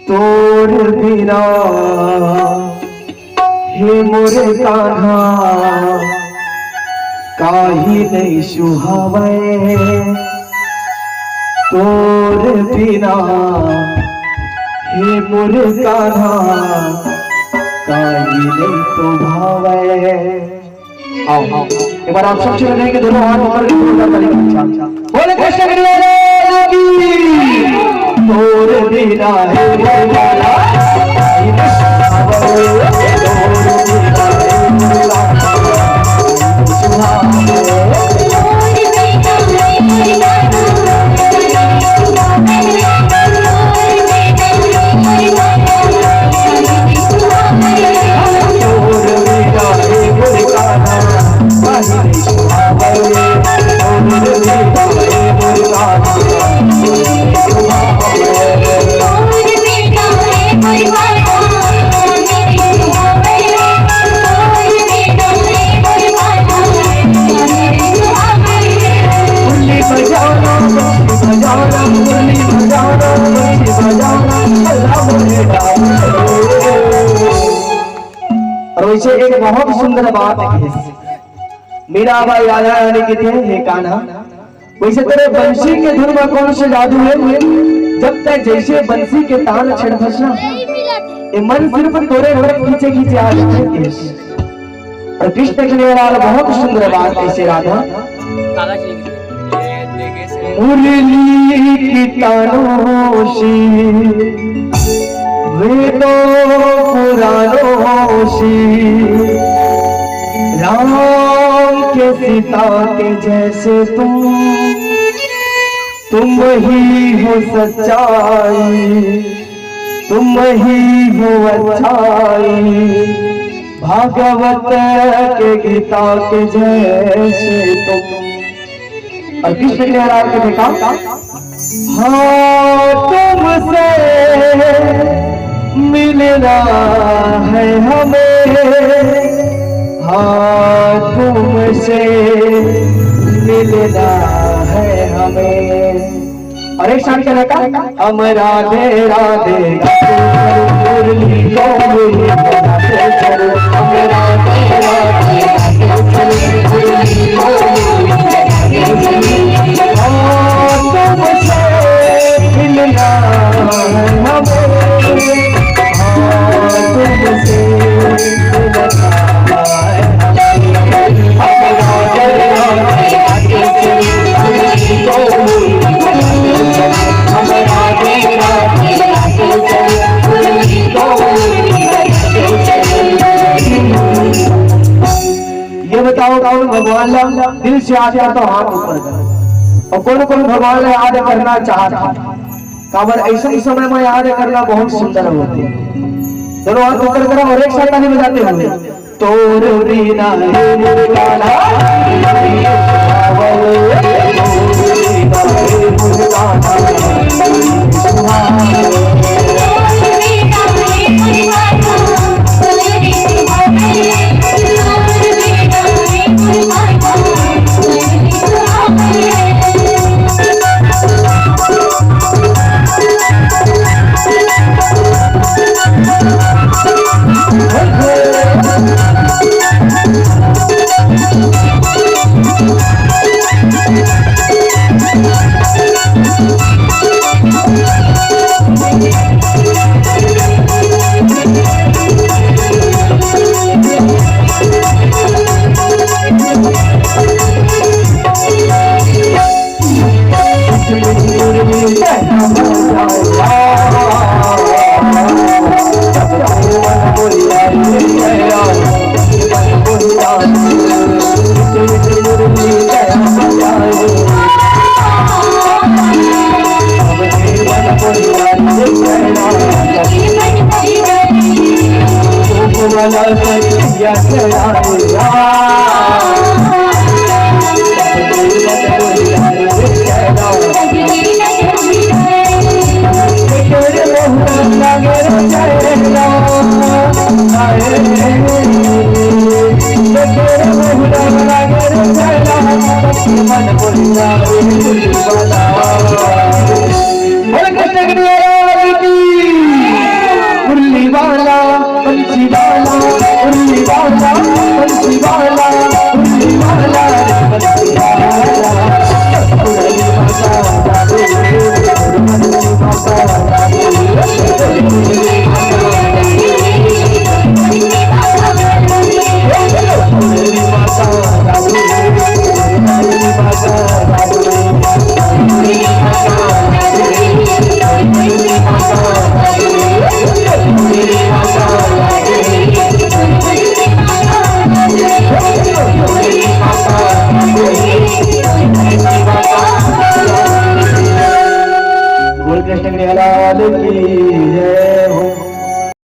तोर बिना हे मोरे कान्हा काही नहीं सुहावे, तोर बिना हे मोरे कान्हा काही नहीं तो भावे। आओ आओ एक बार आप सब चले जाएंगे, दोनों हाथ ऊपर बोले कृष्ण कन्हैया की। तोर बिना हे मोरे कान्हा काही नहीं सुहावे, और वैसे एक बहुत सुंदर बात है, मीरा बाई राजा रानी की थे हे कान्हा, वैसे तेरे बंसी के धुन में कौन से जादू है? जब तक जैसे बंसी के तान छिड़ फसना, ये मन सिर्फ तोरे तरफ खींचे खींचे आ जाते। और कृष्ण के वाला बहुत सुंदर बात ऐसे राधा मुरली की तानोशी वेदों पुराणोशी राम के सीता के जैसे तुम ही हो सच्चाई, तुम ही हो अच्छाई, भागवत के गीता के जैसे तुम। और कृष्ण ने आराम के देखा, हाँ तुमसे मिलना है हमें, हाँ तुमसे मिलना है हमें। और एक शान क्या लगा, हम राधे राधे मुरली को मुरली बनाते चलो, हम राधे राधे मुरली को तुमसे मिलना है हमें, तुमसे मिलना है ये बताओ कौन भगवान दिल से याद करता हाथ ऊपर कर, और कौन कौन भगवान याद करना चाहता काबर ऐसा इस समय में याद करना बहुत सुंदर होती है। दोनों हाथ ऊपर करो और एक साथ ताली बजाते हुए, तोर बिना हे मोरे कान्हा